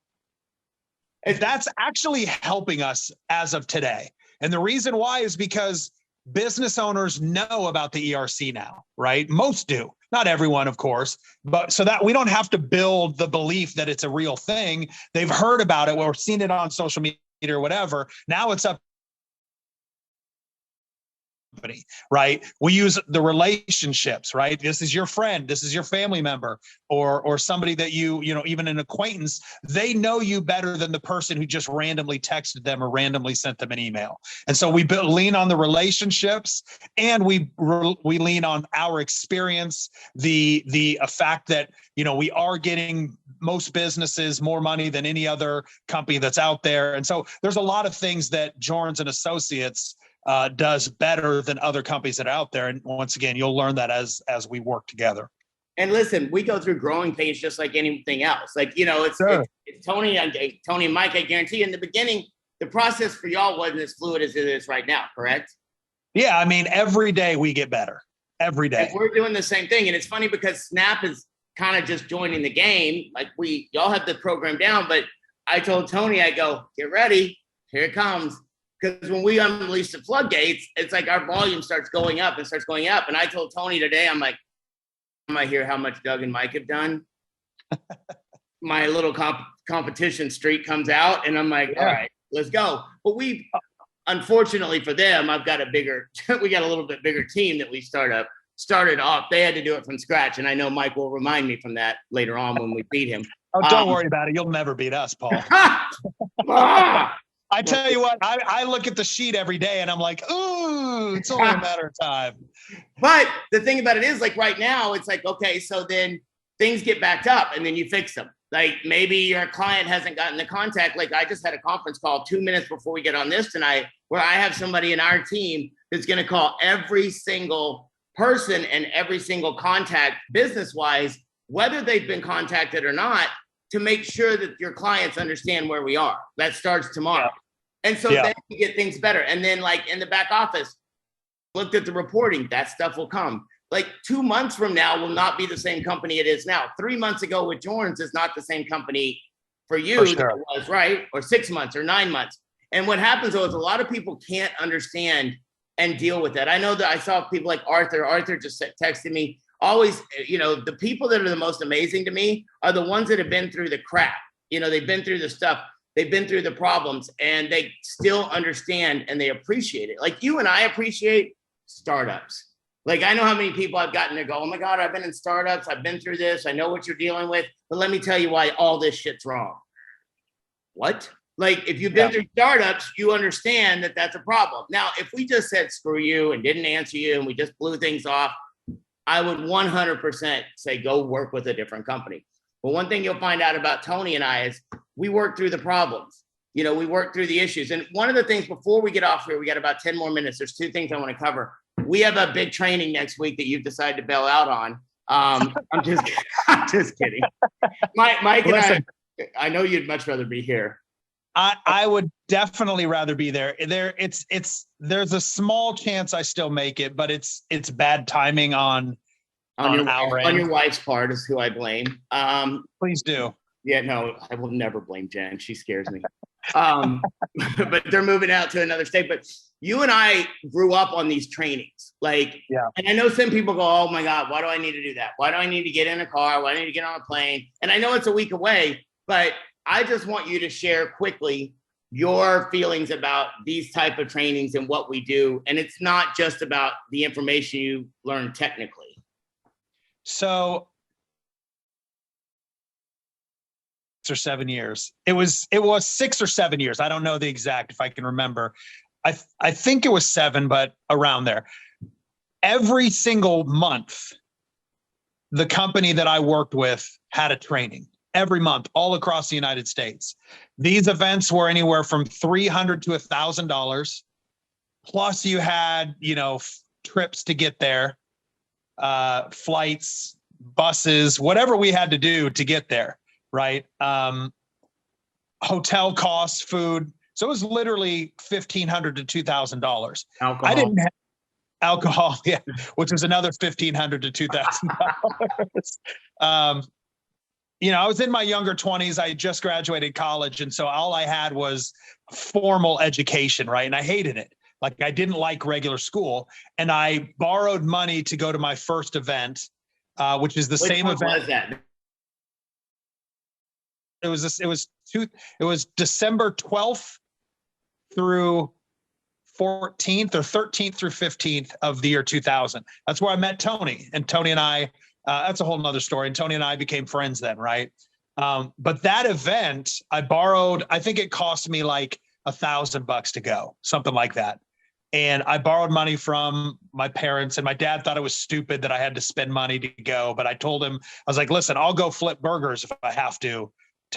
that's actually helping us as of today. And the reason why is because business owners know about the ERC now, right? Most do, not everyone, of course, but so that we don't have to build the belief that it's a real thing. They've heard about it or seen it on social media or whatever. Now it's up. Right? We use the relationships, right? This is your friend, this is your family member, or somebody that even an acquaintance, they know you better than the person who just randomly texted them or randomly sent them an email. And so we lean on the relationships, and we lean on our experience, the fact that we are getting most businesses more money than any other company that's out there. And so there's a lot of things that Jorns and Associates does better than other companies that are out there. And once again, you'll learn that as we work together. And listen, we go through growing pains just like anything else. Like, it's Tony and Mike, I guarantee you, in the beginning, the process for y'all wasn't as fluid as it is right now, correct? Yeah, I mean, every day we get better. Every day. And we're doing the same thing. And it's funny because Snap is kind of just joining the game. Like y'all have the program down, but I told Tony, I go, get ready, here it comes. Because when we unleash the floodgates, it's like our volume starts going up. And I told Tony today, I'm like, I hear how much Doug and Mike have done. My little competition streak comes out, and I'm like, all right, let's go. But unfortunately for them, we got a little bit bigger team that we started off. They had to do it from scratch. And I know Mike will remind me from that later on when we beat him. Oh, don't worry about it. You'll never beat us, Paul. I tell you what, I look at the sheet every day and I'm like, ooh, it's only a matter of time. But the thing about it is, like, right now, it's like, okay, so then things get backed up and then you fix them. Like, maybe your client hasn't gotten the contact. Like, I just had a conference call 2 minutes before we get on this tonight, where I have somebody in our team that's going to call every single person and every single contact business-wise, whether they've been contacted or not, to make sure that your clients understand where we are. That starts tomorrow. Yeah. And so then you get things better. And then, like, in the back office, looked at the reporting, that stuff will come. Like, 2 months from now will not be the same company it is now. 3 months ago with Jorns is not the same company for you that it was, right? Or 6 months or 9 months. And what happens, though, is a lot of people can't understand and deal with that. I know that I saw people like Arthur. Arthur just texted me. Always, the people that are the most amazing to me are the ones that have been through the crap. They've been through the stuff. They've been through the problems, and they still understand and they appreciate it. Like, you and I appreciate startups. Like, I know how many people I've gotten to go, oh my God, I've been in startups. I've been through this. I know what you're dealing with, but let me tell you why all this shit's wrong. What? Like, if you've been through startups, you understand that that's a problem. Now, if we just said, screw you, and didn't answer you, and we just blew things off, I would 100% say, go work with a different company. But one thing you'll find out about Tony and I is we work through the problems. We work through the issues. And one of the things, before we get off here, we got about 10 more minutes. There's 2 things I want to cover. We have a big training next week that you've decided to bail out on. I'm just kidding. Mike and I know you'd much rather be here. I would definitely rather be there. There's a small chance I still make it, but it's bad timing on your wife's part is who I blame. Please do. Yeah, no, I will never blame Jen. She scares me. But they're moving out to another state. But you and I grew up on these trainings. And I know some people go, oh my God, why do I need to do that? Why do I need to get in a car? Why do I need to get on a plane? And I know it's a week away, but I just want you to share quickly your feelings about these type of trainings and what we do. And it's not just about the information you learn technically. So 6 or 7 years. It was 6 or 7 years. I don't know the exact, if I can remember. I think it was 7, but around there. Every single month, the company that I worked with had a training every month all across the United States. These events were anywhere from $300 to $1,000. Plus you had, trips to get there, flights, buses, whatever we had to do to get there. Right. Hotel costs, food. So it was literally $1,500 to $2,000. I didn't have alcohol, yeah, which was another $1,500 to $2,000. I was in my younger 20s. I just graduated college. And so all I had was formal education, right? And I hated it. Like I didn't like regular school. And I borrowed money to go to my first event, which is the same event. Was that? It was December 12th through 14th or 13th through 15th of the year 2000. That's where I met Tony, and Tony and I, that's a whole nother story. And Tony and I became friends then. Right. But that event I borrowed, I think it cost me like $1,000 to go, something like that. And I borrowed money from my parents, and my dad thought it was stupid that I had to spend money to go. But I told him, I was like, listen, I'll go flip burgers if I have to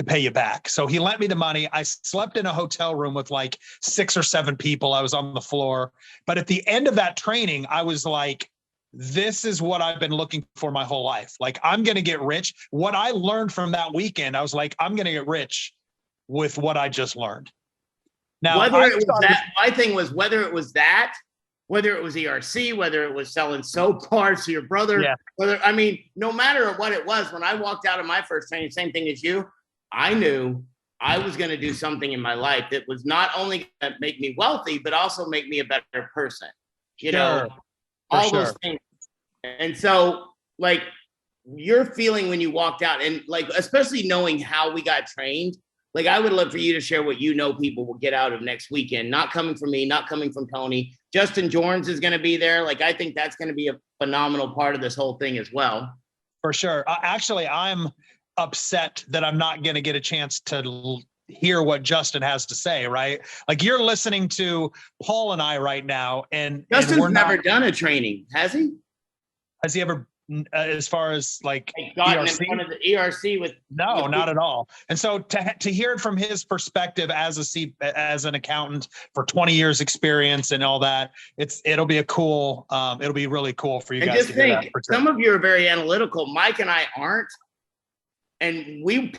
pay you back. So he lent me the money. I slept in a hotel room with like 6 or 7 people. I was on the floor. But at the end of that training, I was like, this is what I've been looking for my whole life. Like, I'm going to get rich. What I learned from that weekend, I was like, I'm going to get rich with what I just learned. Now, whether it was that, my thing was whether it was ERC, whether it was selling soap bars to your brother, no matter what it was, when I walked out of my first training, same thing as you, I knew I was going to do something in my life that was not only going to make me wealthy, but also make me a better person, those things. And so like your feeling when you walked out, and like, especially knowing how we got trained, like I would love for you to share what people will get out of next weekend, not coming from me, not coming from Tony. Justin Jorns is going to be there. Like, I think that's going to be a phenomenal part of this whole thing as well. For sure. Actually, I'm upset that I'm not going to get a chance to hear what Justin has to say, right? Like, you're listening to Paul and I right now, and Justin's never done a training, has he? Has he ever, as far as like gotten ERC? in front of the ERC with not at all. And so to hear it from his perspective as an accountant for 20 years experience and all that, it'll be it'll be really cool for you guys. And just think, some of you are very analytical. Mike and I aren't, and we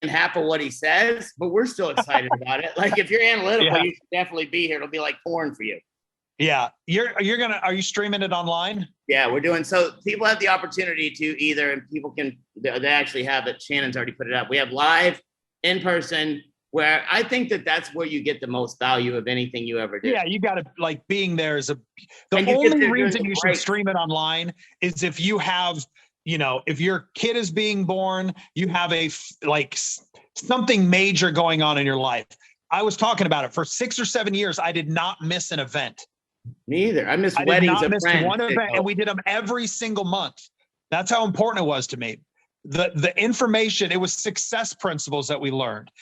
half of what he says, but we're still excited about it. Like, if you're analytical, you should definitely be here. It'll be like porn for you. Yeah. Are you streaming it online? Yeah, we're doing. So people have the opportunity to either, and people can, they actually have it. Shannon's already put it up. We have live, in person, where I think that's where you get the most value of anything you ever do. Yeah, you got to, like, being there is the only reason you should stream it online is if you have, if your kid is being born, you have something major going on in your life. I was talking about it for 6 or 7 years. I did not miss an event. Me either. I missed weddings of friends. One event, and we did them every single month. That's how important it was to me. The information, it was success principles that we learned.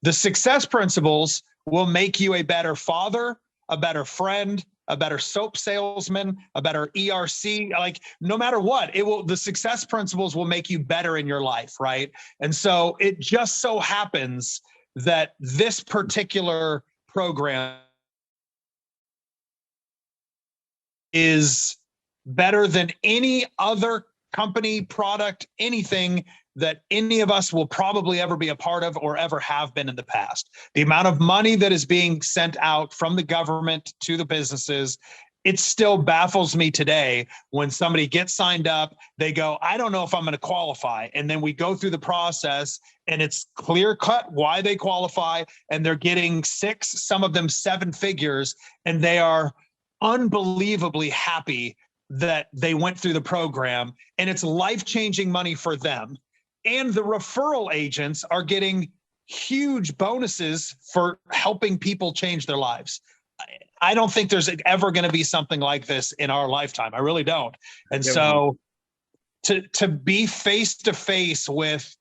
The success principles will make you a better father, a better friend, a better soap salesman, a better ERC. Like, no matter what, the success principles will make you better in your life, right? And so it just so happens that this particular program is better than any other company, product, anything that any of us will probably ever be a part of or ever have been in the past. The amount of money that is being sent out from the government to the businesses, it still baffles me today when somebody gets signed up, they go, I don't know if I'm going to qualify. And then we go through the process and it's clear cut why they qualify, and they're getting 6, some of them 7 figures, and they are unbelievably happy that they went through the program, and it's life-changing money for them. And the referral agents are getting huge bonuses for helping people change their lives. I don't think there's ever going to be something like this in our lifetime. I really don't. And so to be face to face with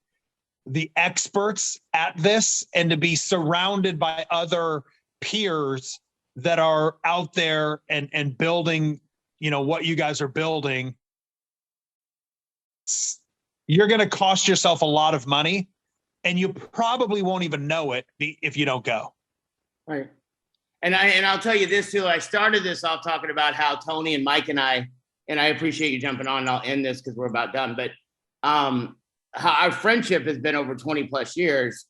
the experts at this and to be surrounded by other peers that are out there and building, what you guys are building, you're going to cost yourself a lot of money, and you probably won't even know it if you don't go. Right. And I'll tell you this too. I started this off talking about how Tony and Mike and I appreciate you jumping on, and I'll end this because we're about done. But how our friendship has been over 20 plus years.